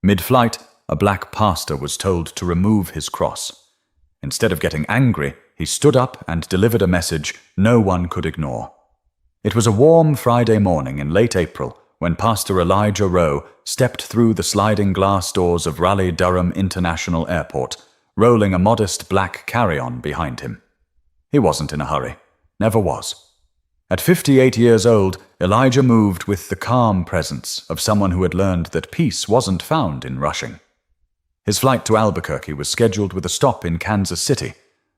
Mid-flight, a black pastor was told to remove his cross. Instead of getting angry, he stood up and delivered a message no one could ignore. It was a warm Friday morning in late April when Pastor Elijah Rowe stepped through the sliding glass doors of Raleigh-Durham International Airport, rolling a modest black carry-on behind him. He wasn't in a hurry, never was. At 58 years old, Elijah moved with the calm presence of someone who had learned that peace wasn't found in rushing. His flight to Albuquerque was scheduled with a stop in Kansas City,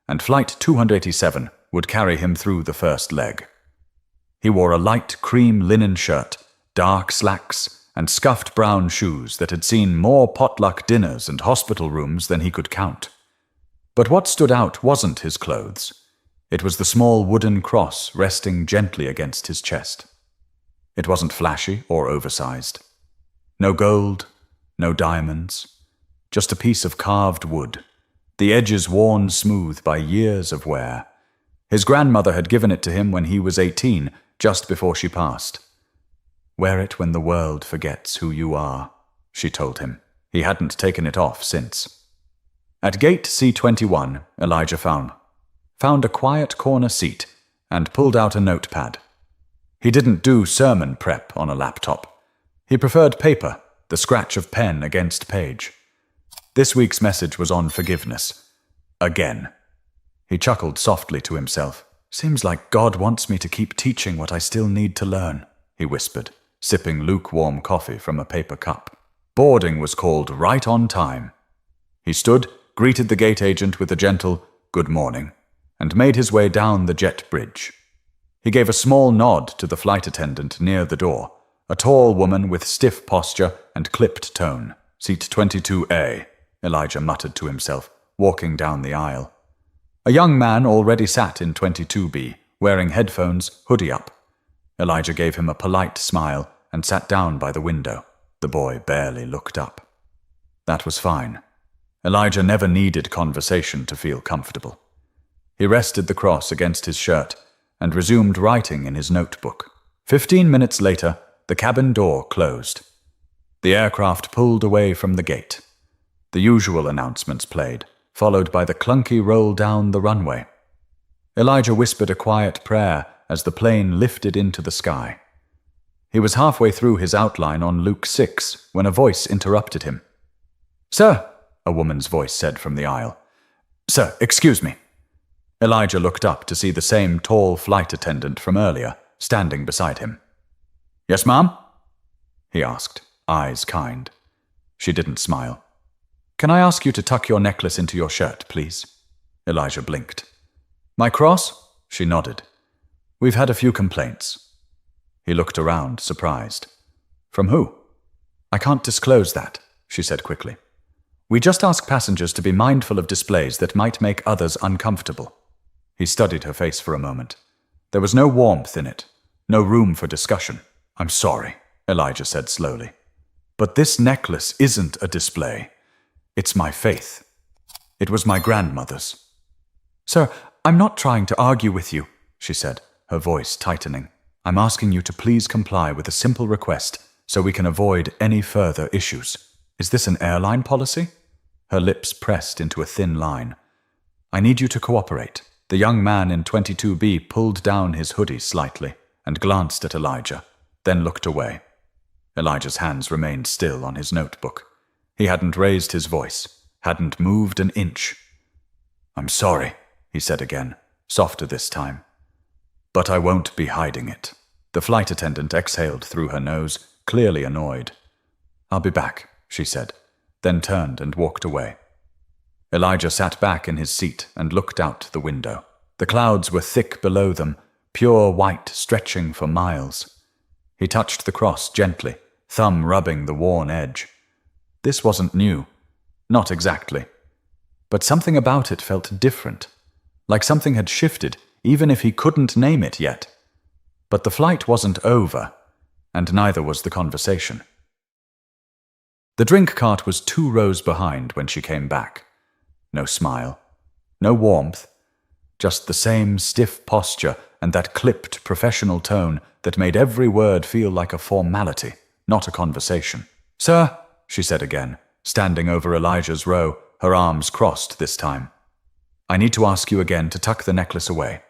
and Flight 287 would carry him through the first leg. He wore a light cream linen shirt, dark slacks, and scuffed brown shoes that had seen more potluck dinners and hospital rooms than he could count. But what stood out wasn't his clothes. It was the small wooden cross resting gently against his chest. It wasn't flashy or oversized. No gold, no diamonds, just a piece of carved wood, the edges worn smooth by years of wear. His grandmother had given it to him when he was 18, just before she passed. "Wear it when the world forgets who you are," she told him. He hadn't taken it off since. At gate C21, Elijah found a quiet corner seat and pulled out a notepad. He didn't do sermon prep on a laptop. He preferred paper, the scratch of pen against page. This week's message was on forgiveness. Again. He chuckled softly to himself. "Seems like God wants me to keep teaching what I still need to learn," he whispered, sipping lukewarm coffee from a paper cup. Boarding was called right on time. He stood, greeted the gate agent with a gentle "good morning," and made his way down the jet bridge. He gave a small nod to the flight attendant near the door, a tall woman with stiff posture and clipped tone. "Seat 22A," Elijah muttered to himself, walking down the aisle. A young man already sat in 22B, wearing headphones, hoodie up. Elijah gave him a polite smile and sat down by the window. The boy barely looked up. That was fine. Elijah never needed conversation to feel comfortable. He rested the cross against his shirt and resumed writing in his notebook. 15 minutes later, the cabin door closed. The aircraft pulled away from the gate. The usual announcements played, followed by the clunky roll down the runway. Elijah whispered a quiet prayer as the plane lifted into the sky. He was halfway through his outline on Luke 6 when a voice interrupted him. "Sir," a woman's voice said from the aisle. "Sir, excuse me." Elijah looked up to see the same tall flight attendant from earlier, standing beside him. "Yes, ma'am?" he asked, eyes kind. She didn't smile. "Can I ask you to tuck your necklace into your shirt, please?" Elijah blinked. "My cross?" She nodded. "We've had a few complaints." He looked around, surprised. "From who?" "I can't disclose that," she said quickly. "We just ask passengers to be mindful of displays that might make others uncomfortable." He studied her face for a moment. There was no warmth in it, no room for discussion. "I'm sorry," Elijah said slowly. "But this necklace isn't a display. It's my faith. It was my grandmother's." "Sir, I'm not trying to argue with you," she said, her voice tightening. "I'm asking you to please comply with a simple request so we can avoid any further issues. Is this an airline policy?" Her lips pressed into a thin line. "I need you to cooperate." The young man in 22B pulled down his hoodie slightly and glanced at Elijah, then looked away. Elijah's hands remained still on his notebook. He hadn't raised his voice, hadn't moved an inch. "I'm sorry," he said again, softer this time. "But I won't be hiding it." The flight attendant exhaled through her nose, clearly annoyed. "I'll be back," she said, then turned and walked away. Elijah sat back in his seat and looked out the window. The clouds were thick below them, pure white stretching for miles. He touched the cross gently, thumb rubbing the worn edge. This wasn't new. Not exactly. But something about it felt different, like something had shifted, even if he couldn't name it yet. But the flight wasn't over, and neither was the conversation. The drink cart was 2 rows behind when she came back. No smile, no warmth, just the same stiff posture and that clipped professional tone that made every word feel like a formality, not a conversation. "Sir," she said again, standing over Elijah Rowe, her arms crossed this time. "I need to ask you again to tuck the necklace away.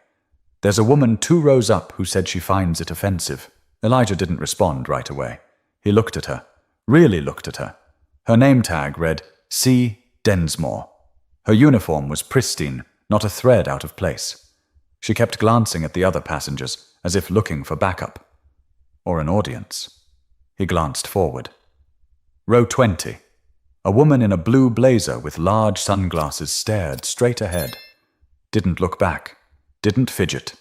There's a woman 2 rows up who said she finds it offensive." Elijah didn't respond right away. He looked at her, really looked at her. Her name tag read C. Densmore. Her uniform was pristine, not a thread out of place. She kept glancing at the other passengers, as if looking for backup. Or an audience. He glanced forward. Row 20. A woman in a blue blazer with large sunglasses stared straight ahead. Didn't look back. Didn't fidget.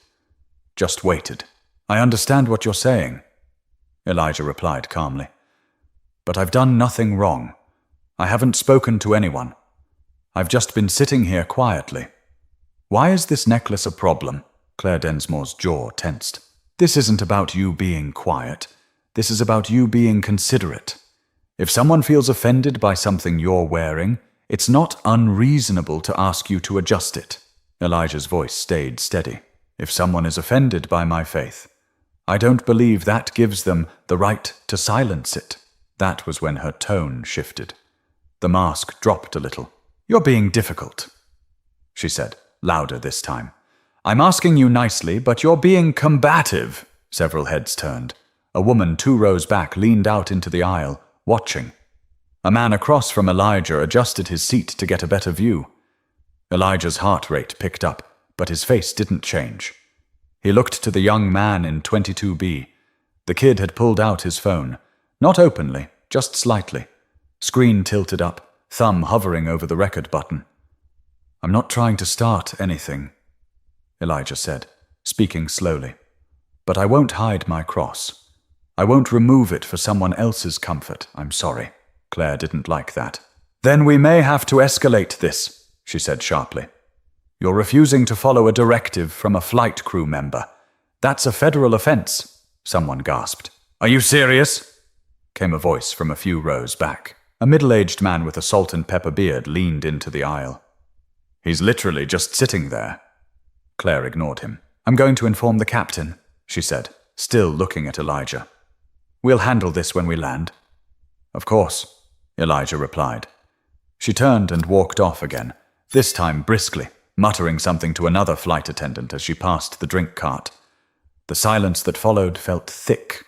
Just waited. "I understand what you're saying," Elijah replied calmly. "But I've done nothing wrong. I haven't spoken to anyone. I've just been sitting here quietly." "Why is this necklace a problem?" Claire Densmore's jaw tensed. "This isn't about you being quiet. This is about you being considerate. If someone feels offended by something you're wearing, it's not unreasonable to ask you to adjust it." Elijah's voice stayed steady. "If someone is offended by my faith, I don't believe that gives them the right to silence it." That was when her tone shifted. The mask dropped a little. "You're being difficult," she said, louder this time. "I'm asking you nicely, but you're being combative." Several heads turned. A woman 2 rows back leaned out into the aisle, watching. A man across from Elijah adjusted his seat to get a better view. Elijah's heart rate picked up, but his face didn't change. He looked to the young man in 22B. The kid had pulled out his phone. Not openly, just slightly. Screen tilted up, thumb hovering over the record button. "I'm not trying to start anything," Elijah said, speaking slowly. "But I won't hide my cross. I won't remove it for someone else's comfort. I'm sorry." Claire didn't like that. "Then we may have to escalate this," she said sharply. "You're refusing to follow a directive from a flight crew member. That's a federal offense," someone gasped. "Are you serious?" came a voice from a few rows back. A middle-aged man with a salt and pepper beard leaned into the aisle. "He's literally just sitting there." Claire ignored him. "I'm going to inform the captain," she said, still looking at Elijah. "We'll handle this when we land." "Of course," Elijah replied. She turned and walked off again, this time briskly, muttering something to another flight attendant as she passed the drink cart. The silence that followed felt thick.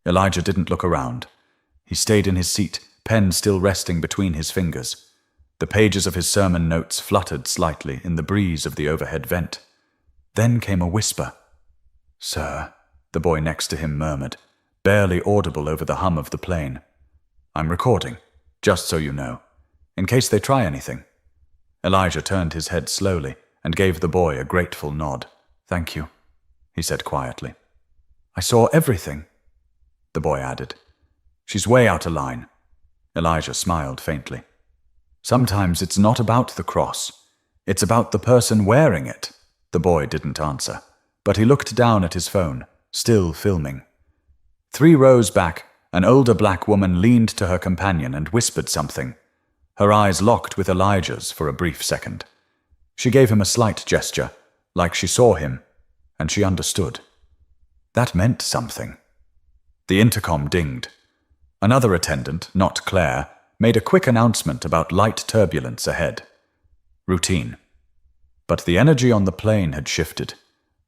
Elijah didn't look around. He stayed in his seat, pen still resting between his fingers. The pages of his sermon notes fluttered slightly in the breeze of the overhead vent. Then came a whisper. "Sir," the boy next to him murmured, barely audible over the hum of the plane. "I'm recording, just so you know, in case they try anything." Elijah turned his head slowly and gave the boy a grateful nod. "Thank you," he said quietly. "I saw everything," the boy added. "She's way out of line." Elijah smiled faintly. "Sometimes it's not about the cross. It's about the person wearing it." The boy didn't answer, but he looked down at his phone, still filming. 3 rows back, an older black woman leaned to her companion and whispered something. Her eyes locked with Elijah's for a brief second. She gave him a slight gesture, like she saw him, and she understood. That meant something. The intercom dinged. Another attendant, not Claire, made a quick announcement about light turbulence ahead. Routine. But the energy on the plane had shifted.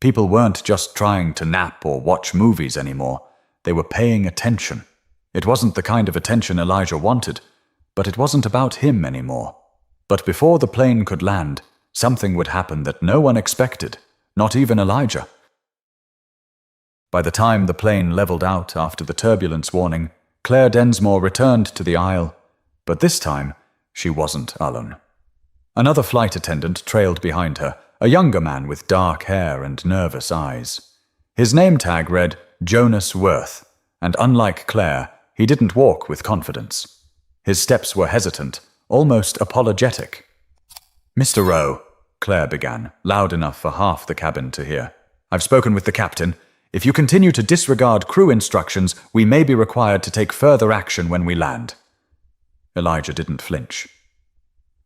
People weren't just trying to nap or watch movies anymore. They were paying attention. It wasn't the kind of attention Elijah wanted, but it wasn't about him anymore. But before the plane could land, something would happen that no one expected, not even Elijah. By the time the plane leveled out after the turbulence warning, Claire Densmore returned to the aisle, but this time she wasn't alone. Another flight attendant trailed behind her, a younger man with dark hair and nervous eyes. His name tag read Jonas Worth, and unlike Claire, he didn't walk with confidence. His steps were hesitant, almost apologetic. "Mr. Rowe," Claire began, loud enough for half the cabin to hear. "I've spoken with the captain. If you continue to disregard crew instructions, we may be required to take further action when we land." Elijah didn't flinch.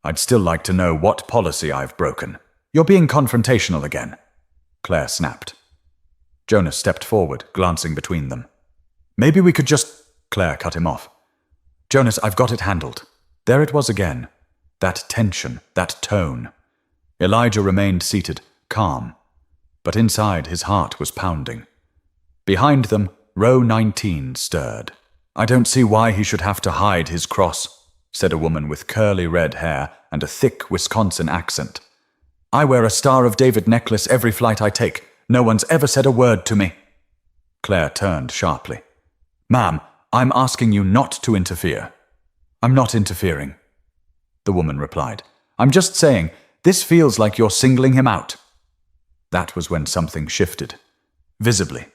"I'd still like to know what policy I've broken." "You're being confrontational again," Claire snapped. Jonas stepped forward, glancing between them. "Maybe we could just—" Claire cut him off. Jonas, I've got it handled. There it was again. That tension, that tone. Elijah remained seated, calm. But inside his heart was pounding. Behind them, row 19 stirred. I don't see why he should have to hide his cross, said a woman with curly red hair and a thick Wisconsin accent. I wear a Star of David necklace every flight I take. No one's ever said a word to me. Claire turned sharply. Ma'am, I'm asking you not to interfere. I'm not interfering, the woman replied. I'm just saying, this feels like you're singling him out. That was when something shifted. Visibly.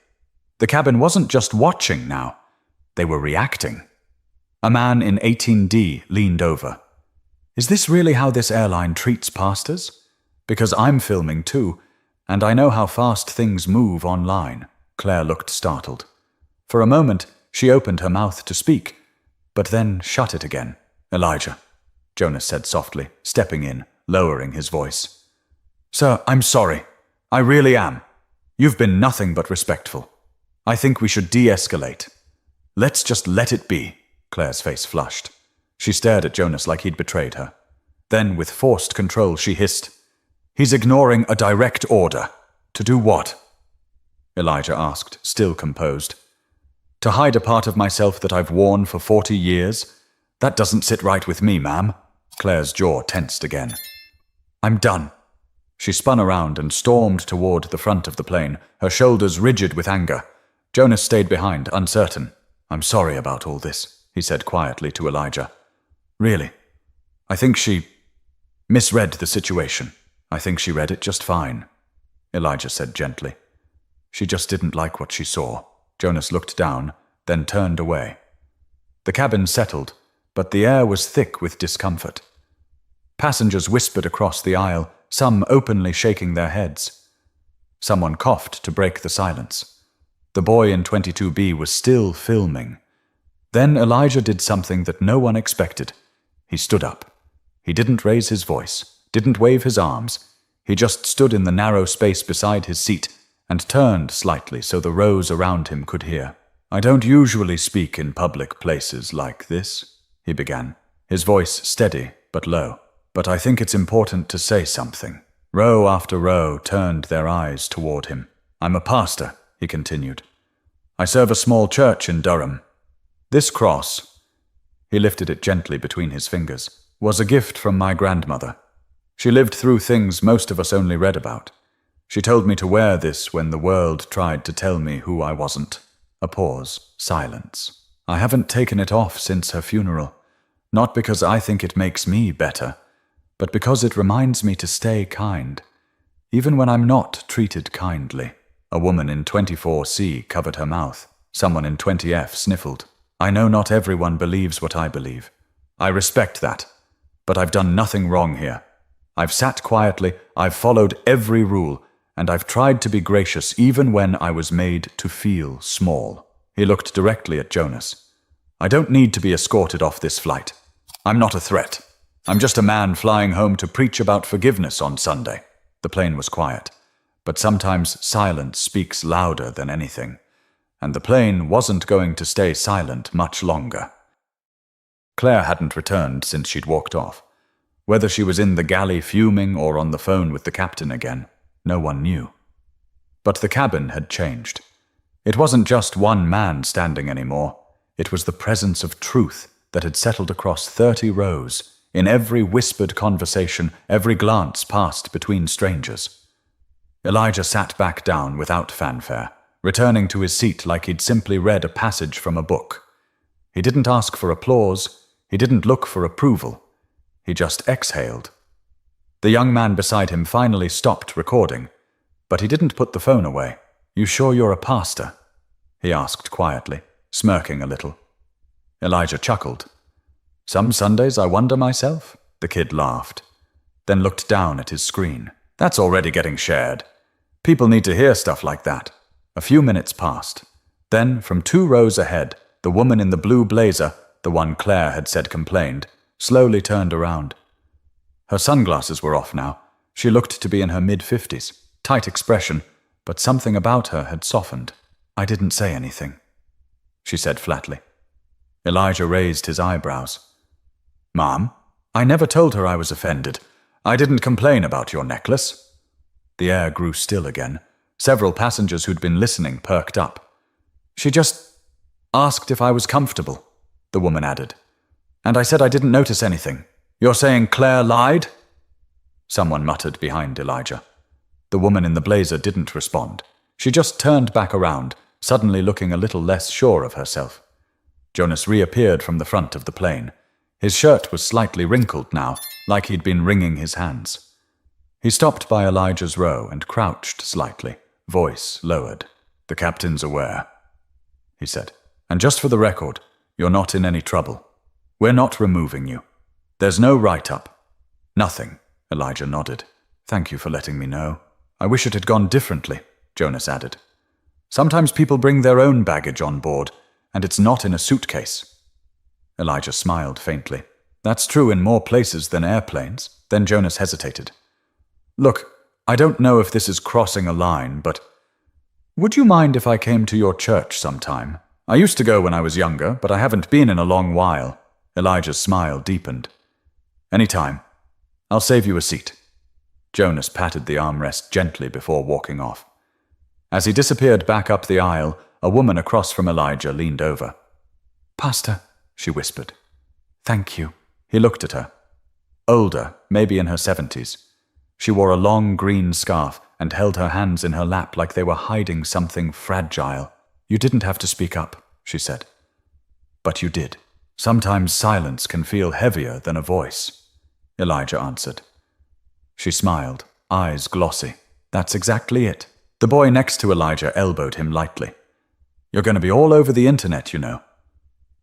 The cabin wasn't just watching now. They were reacting. A man in 18D leaned over. Is this really how this airline treats pastors? Because I'm filming too, and I know how fast things move online. Claire looked startled. For a moment, she opened her mouth to speak, but then shut it again. Elijah, Jonas said softly, stepping in, lowering his voice. Sir, I'm sorry. I really am. You've been nothing but respectful. I think we should de-escalate. Let's just let it be. Claire's face flushed. She stared at Jonas like he'd betrayed her. Then, with forced control, she hissed, He's ignoring a direct order. To do what? Elijah asked, still composed. To hide a part of myself that I've worn for 40 years? That doesn't sit right with me, ma'am. Claire's jaw tensed again. I'm done. She spun around and stormed toward the front of the plane, her shoulders rigid with anger. Jonas stayed behind, uncertain. I'm sorry about all this, he said quietly to Elijah. Really? I think she misread the situation. I think she read it just fine, Elijah said gently. She just didn't like what she saw. Jonas looked down, then turned away. The cabin settled, but the air was thick with discomfort. Passengers whispered across the aisle, some openly shaking their heads. Someone coughed to break the silence. The boy in 22B was still filming. Then Elijah did something that no one expected. He stood up. He didn't raise his voice, didn't wave his arms. He just stood in the narrow space beside his seat and turned slightly so the rows around him could hear. I don't usually speak in public places like this, he began, his voice steady but low. But I think it's important to say something. Row after row turned their eyes toward him. I'm a pastor, he continued. I serve a small church in Durham. This cross, he lifted it gently between his fingers, was a gift from my grandmother. She lived through things most of us only read about. She told me to wear this when the world tried to tell me who I wasn't. A pause, silence. I haven't taken it off since her funeral, not because I think it makes me better, but because it reminds me to stay kind, even when I'm not treated kindly. A woman in 24C covered her mouth. Someone in 20F sniffled. I know not everyone believes what I believe. I respect that, but I've done nothing wrong here. I've sat quietly, I've followed every rule, and I've tried to be gracious even when I was made to feel small. He looked directly at Jonas. I don't need to be escorted off this flight. I'm not a threat. I'm just a man flying home to preach about forgiveness on Sunday. The plane was quiet, but sometimes silence speaks louder than anything, and the plane wasn't going to stay silent much longer. Claire hadn't returned since she'd walked off. Whether she was in the galley fuming or on the phone with the captain again, no one knew. But the cabin had changed. It wasn't just one man standing anymore. It was the presence of truth that had settled across 30 rows, in every whispered conversation, every glance passed between strangers. Elijah sat back down without fanfare, returning to his seat like he'd simply read a passage from a book. He didn't ask for applause. He didn't look for approval. He just exhaled. The young man beside him finally stopped recording, but he didn't put the phone away. You sure you're a pastor? He asked quietly, smirking a little. Elijah chuckled. Some Sundays I wonder myself, the kid laughed, then looked down at his screen. That's already getting shared. People need to hear stuff like that. A few minutes passed. Then, from 2 rows ahead, the woman in the blue blazer, the one Claire had said complained, slowly turned around. Her sunglasses were off now. She looked to be in her mid-50s. Tight expression, but something about her had softened. I didn't say anything, she said flatly. Elijah raised his eyebrows. "Ma'am, I never told her I was offended. I didn't complain about your necklace." The air grew still again. Several passengers who'd been listening perked up. "She just asked if I was comfortable," the woman added. "And I said I didn't notice anything. You're saying Claire lied?" Someone muttered behind Elijah. The woman in the blazer didn't respond. She just turned back around, suddenly looking a little less sure of herself. Jonas reappeared from the front of the plane. His shirt was slightly wrinkled now, like he'd been wringing his hands. He stopped by Elijah Rowe and crouched slightly, voice lowered. "The captain's aware," he said. "And just for the record, you're not in any trouble. We're not removing you. There's no write-up." "Nothing," Elijah nodded. "Thank you for letting me know. I wish it had gone differently," Jonas added. "Sometimes people bring their own baggage on board, and it's not in a suitcase." Elijah smiled faintly. "That's true in more places than airplanes." Then Jonas hesitated. "Look, I don't know if this is crossing a line, but would you mind if I came to your church sometime? I used to go when I was younger, but I haven't been in a long while." Elijah's smile deepened. "Anytime. I'll save you a seat." Jonas patted the armrest gently before walking off. As he disappeared back up the aisle, a woman across from Elijah leaned over. "Pastor," she whispered. "Thank you." He looked at her. Older, maybe in her 70s. She wore a long green scarf and held her hands in her lap like they were hiding something fragile. "You didn't have to speak up," she said. "But you did. Sometimes silence can feel heavier than a voice," Elijah answered. She smiled, eyes glossy. "That's exactly it." The boy next to Elijah elbowed him lightly. "You're going to be all over the internet, you know."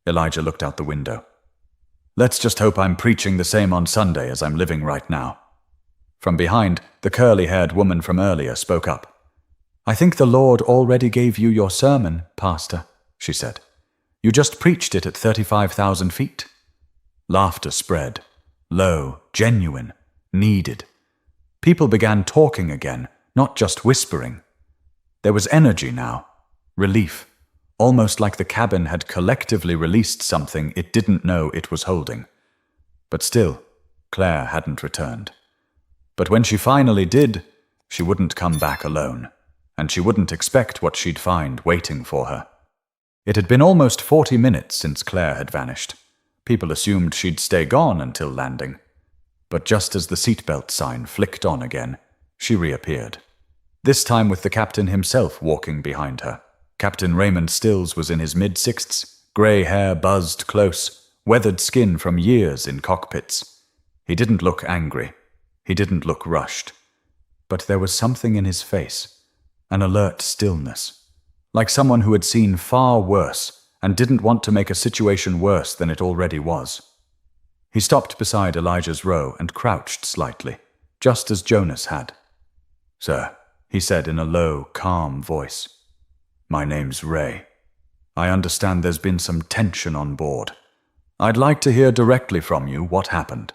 Elijah looked out the window. "Let's just hope I'm preaching the same on Sunday as I'm living right now." From behind, the curly-haired woman from earlier spoke up. "I think the Lord already gave you your sermon, Pastor," she said. "You just preached it at 35,000 feet." Laughter spread. Low, genuine, needed. People began talking again, not just whispering. There was energy now. Relief. Almost like the cabin had collectively released something it didn't know it was holding. But still, Claire hadn't returned. But when she finally did, she wouldn't come back alone, and she wouldn't expect what she'd find waiting for her. It had been almost 40 minutes since Claire had vanished. People assumed she'd stay gone until landing. But just as the seatbelt sign flicked on again, she reappeared. This time with the captain himself walking behind her. Captain Raymond Stills was in his mid-sixties, grey hair buzzed close, weathered skin from years in cockpits. He didn't look angry. He didn't look rushed. But there was something in his face, an alert stillness, like someone who had seen far worse and didn't want to make a situation worse than it already was. He stopped beside Elijah Rowe and crouched slightly, just as Jonas had. "Sir," he said in a low, calm voice. "My name's Ray. I understand there's been some tension on board. I'd like to hear directly from you what happened."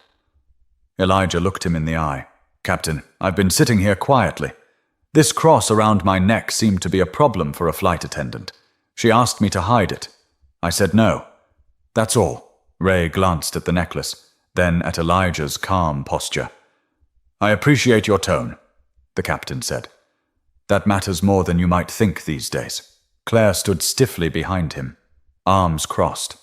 Elijah looked him in the eye. "Captain, I've been sitting here quietly. This cross around my neck seemed to be a problem for a flight attendant. She asked me to hide it. I said no. That's all." Ray glanced at the necklace, then at Elijah's calm posture. "I appreciate your tone," the captain said. "That matters more than you might think these days." Claire stood stiffly behind him, arms crossed.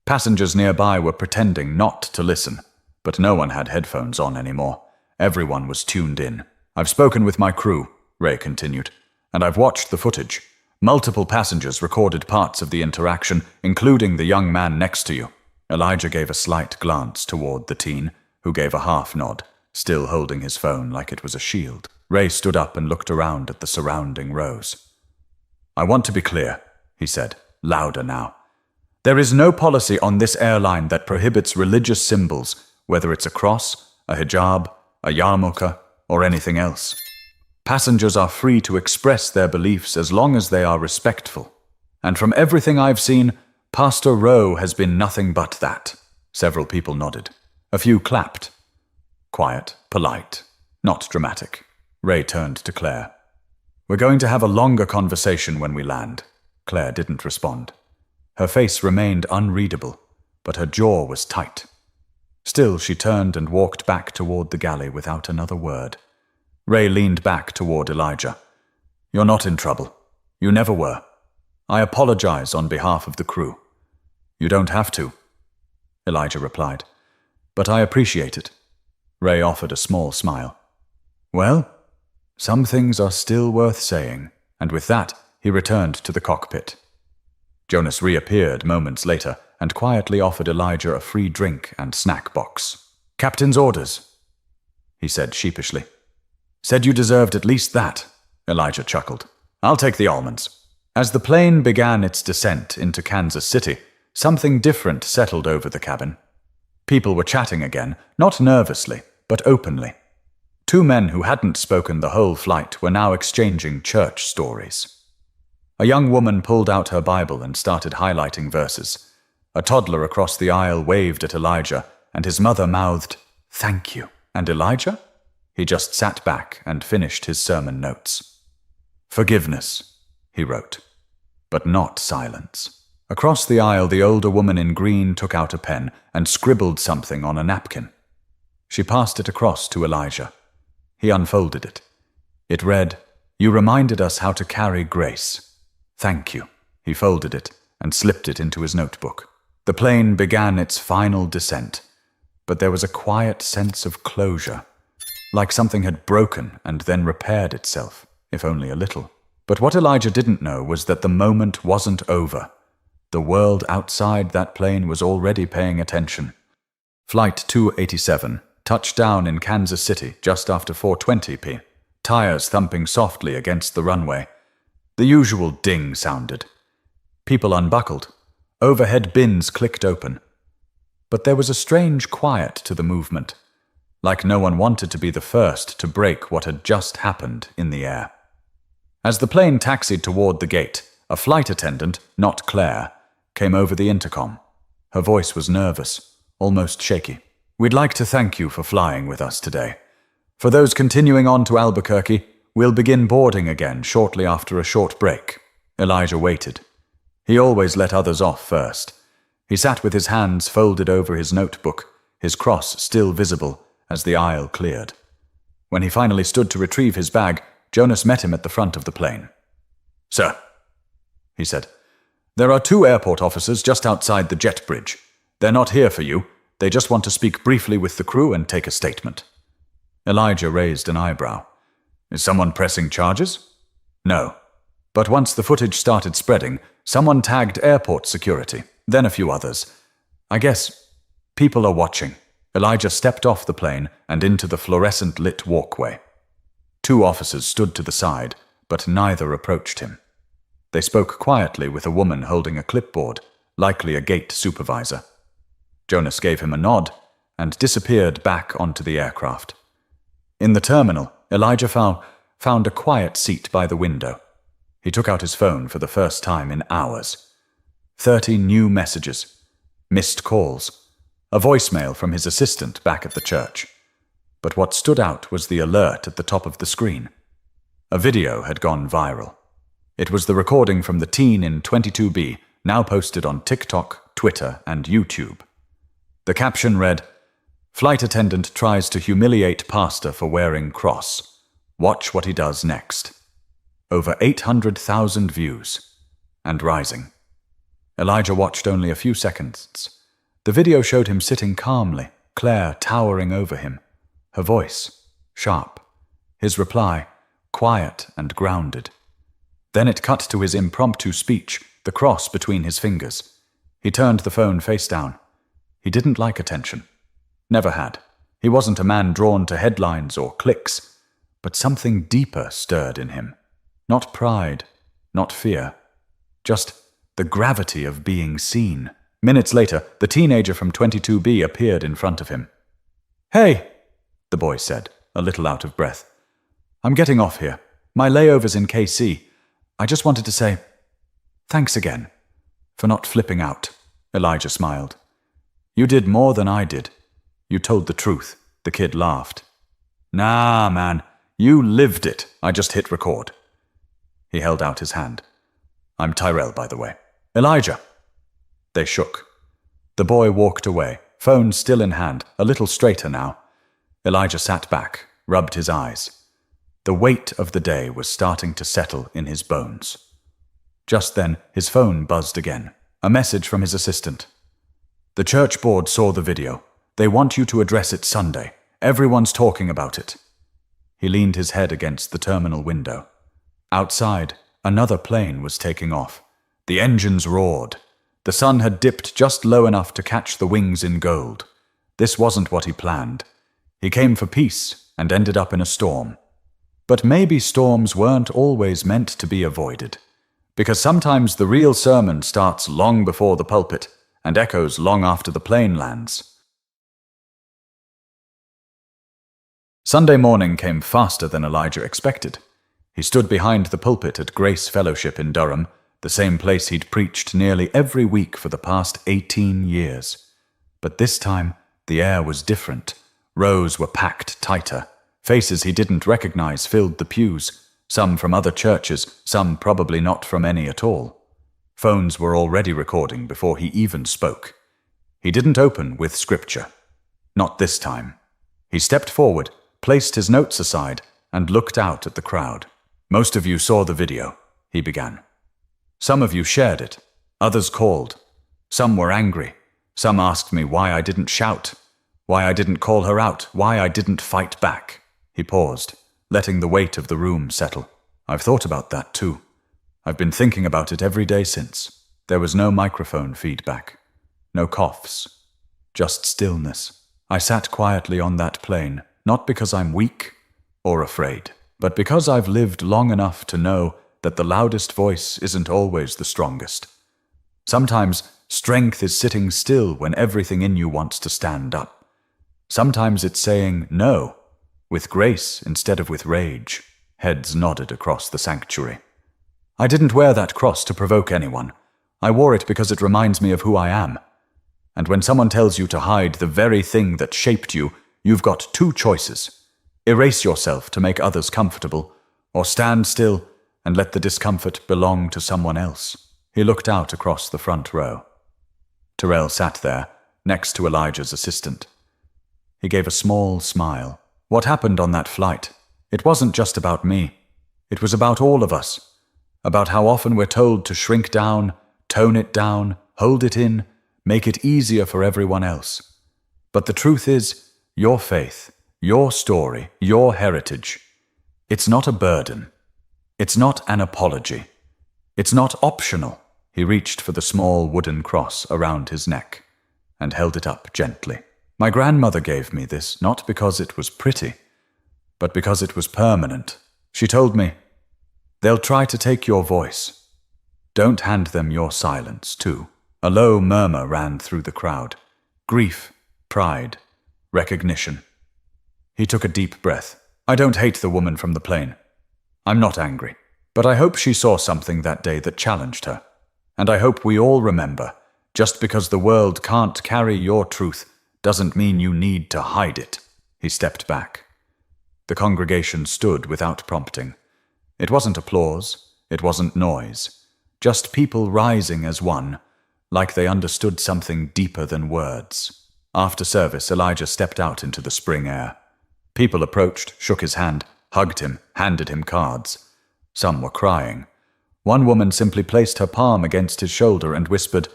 Passengers nearby were pretending not to listen, but no one had headphones on anymore. Everyone was tuned in. "I've spoken with my crew," Ray continued, "and I've watched the footage. Multiple passengers recorded parts of the interaction, including the young man next to you." Elijah gave a slight glance toward the teen, who gave a half nod, still holding his phone like it was a shield. Ray stood up and looked around at the surrounding rows. "I want to be clear," he said, louder now. "There is no policy on this airline that prohibits religious symbols, whether it's a cross, a hijab, a yarmulke, or anything else. Passengers are free to express their beliefs as long as they are respectful. And from everything I've seen, Pastor Rowe has been nothing but that." Several people nodded. A few clapped. Quiet, polite, not dramatic. Ray turned to Claire. "We're going to have a longer conversation when we land." Claire didn't respond. Her face remained unreadable, but her jaw was tight. Still, she turned and walked back toward the galley without another word. Ray leaned back toward Elijah. "You're not in trouble. You never were. I apologize on behalf of the crew." "You don't have to," Elijah replied. "But I appreciate it." Ray offered a small smile. "Well, some things are still worth saying," and with that, he returned to the cockpit. Jonas reappeared moments later and quietly offered Elijah a free drink and snack box. "Captain's orders," he said sheepishly. "Said you deserved at least that," Elijah chuckled. "I'll take the almonds." As the plane began its descent into Kansas City, something different settled over the cabin. People were chatting again, not nervously, but openly. Two men who hadn't spoken the whole flight were now exchanging church stories. A young woman pulled out her Bible and started highlighting verses. A toddler across the aisle waved at Elijah, and his mother mouthed, "Thank you." And Elijah? He just sat back and finished his sermon notes. "Forgiveness," he wrote, but not silence. Across the aisle, the older woman in green took out a pen and scribbled something on a napkin. She passed it across to Elijah. He unfolded it. It read, "You reminded us how to carry grace. Thank you." He folded it and slipped it into his notebook. The plane began its final descent, but there was a quiet sense of closure, like something had broken and then repaired itself, if only a little. But what Elijah didn't know was that the moment wasn't over. The world outside that plane was already paying attention. Flight 287 touched down in Kansas City just after 4:20 p.m., tires thumping softly against the runway. The usual ding sounded. People unbuckled. Overhead bins clicked open. But there was a strange quiet to the movement, like no one wanted to be the first to break what had just happened in the air. As the plane taxied toward the gate, a flight attendant, not Claire, came over the intercom. Her voice was nervous, almost shaky. "We'd like to thank you for flying with us today. For those continuing on to Albuquerque, we'll begin boarding again shortly after a short break." Elijah waited. He always let others off first. He sat with his hands folded over his notebook, his cross still visible as the aisle cleared. When he finally stood to retrieve his bag, Jonas met him at the front of the plane. "Sir," he said, "there are 2 airport officers just outside the jet bridge. They're not here for you. They just want to speak briefly with the crew and take a statement." Elijah raised an eyebrow. "Is someone pressing charges?" "No. But once the footage started spreading, someone tagged airport security, then a few others. I guess people are watching." Elijah stepped off the plane and into the fluorescent-lit walkway. 2 officers stood to the side, but neither approached him. They spoke quietly with a woman holding a clipboard, likely a gate supervisor. Jonas gave him a nod and disappeared back onto the aircraft. In the terminal, Elijah found a quiet seat by the window. He took out his phone for the first time in hours. 30 new messages, missed calls, a voicemail from his assistant back at the church. But what stood out was the alert at the top of the screen. A video had gone viral. It was the recording from the teen in 22B, now posted on TikTok, Twitter, and YouTube. The caption read, "Flight attendant tries to humiliate pastor for wearing cross. Watch what he does next." Over 800,000 views, and rising. Elijah watched only a few seconds. The video showed him sitting calmly, Claire towering over him. Her voice, sharp. His reply, quiet and grounded. Then it cut to his impromptu speech, the cross between his fingers. He turned the phone face down. He didn't like attention. Never had. He wasn't a man drawn to headlines or clicks, but something deeper stirred in him. Not pride, not fear, just the gravity of being seen. Minutes later, the teenager from 22B appeared in front of him. "Hey," the boy said, a little out of breath. "I'm getting off here. My layover's in KC. I just wanted to say, thanks again for not flipping out." Elijah smiled. "You did more than I did. You told the truth." The kid laughed. "Nah, man, you lived it. I just hit record." He held out his hand. "I'm Tyrell, by the way." "Elijah." They shook. The boy walked away, phone still in hand, a little straighter now. Elijah sat back, rubbed his eyes. The weight of the day was starting to settle in his bones. Just then, his phone buzzed again. A message from his assistant. "The church board saw the video. They want you to address it Sunday. Everyone's talking about it." He leaned his head against the terminal window. Outside, another plane was taking off. The engines roared. The sun had dipped just low enough to catch the wings in gold. This wasn't what he planned. He came for peace and ended up in a storm. But maybe storms weren't always meant to be avoided, because sometimes the real sermon starts long before the pulpit and echoes long after the plane lands. Sunday morning came faster than Elijah expected. He stood behind the pulpit at Grace Fellowship in Durham, the same place he'd preached nearly every week for the past 18 years. But this time, the air was different. Rows were packed tighter. Faces he didn't recognize filled the pews, some from other churches, some probably not from any at all. Phones were already recording before he even spoke. He didn't open with scripture. Not this time. He stepped forward, placed his notes aside, and looked out at the crowd. "Most of you saw the video," he began. "Some of you shared it. Others called. Some were angry. Some asked me why I didn't shout, why I didn't call her out, why I didn't fight back." He paused, letting the weight of the room settle. "I've thought about that too. I've been thinking about it every day since." There was no microphone feedback, no coughs, just stillness. I sat quietly on that plane, not because I'm weak or afraid, but because I've lived long enough to know that the loudest voice isn't always the strongest. Sometimes strength is sitting still when everything in you wants to stand up. Sometimes it's saying no, with grace instead of with rage. Heads nodded across the sanctuary. I didn't wear that cross to provoke anyone. I wore it because it reminds me of who I am. And when someone tells you to hide the very thing that shaped you, you've got two choices. Erase yourself to make others comfortable, or stand still and let the discomfort belong to someone else. He looked out across the front row. Terrell sat there, next to Elijah's assistant. He gave a small smile. What happened on that flight? It wasn't just about me. It was about all of us. About how often we're told to shrink down, tone it down, hold it in, make it easier for everyone else. But the truth is, your faith, your story, your heritage, it's not a burden. It's not an apology. It's not optional. He reached for the small wooden cross around his neck and held it up gently. My grandmother gave me this not because it was pretty, but because it was permanent. She told me, "They'll try to take your voice. Don't hand them your silence, too." A low murmur ran through the crowd. Grief, pride, recognition. He took a deep breath. "I don't hate the woman from the plane. I'm not angry. But I hope she saw something that day that challenged her. And I hope we all remember, just because the world can't carry your truth doesn't mean you need to hide it." He stepped back. The congregation stood without prompting. It wasn't applause, it wasn't noise, just people rising as one, like they understood something deeper than words. After service, Elijah stepped out into the spring air. People approached, shook his hand, hugged him, handed him cards. Some were crying. One woman simply placed her palm against his shoulder and whispered,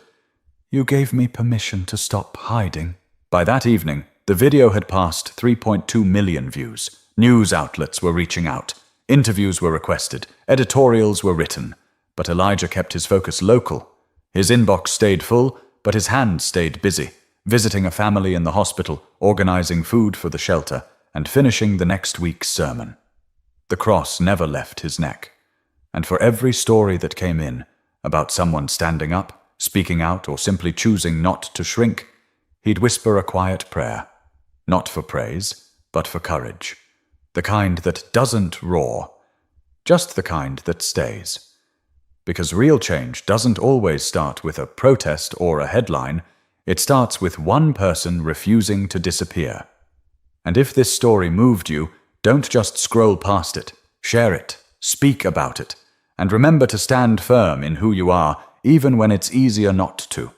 "You gave me permission to stop hiding." By that evening, the video had passed 3.2 million views. News outlets were reaching out. Interviews were requested. Editorials were written. But Elijah kept his focus local. His inbox stayed full, but his hands stayed busy, visiting a family in the hospital, organizing food for the shelter, and finishing the next week's sermon. The cross never left his neck. And for every story that came in, about someone standing up, speaking out, or simply choosing not to shrink, he'd whisper a quiet prayer. Not for praise, but for courage. The kind that doesn't roar, just the kind that stays. Because real change doesn't always start with a protest or a headline, it starts with one person refusing to disappear. And if this story moved you, don't just scroll past it. Share it, speak about it, and remember to stand firm in who you are, even when it's easier not to.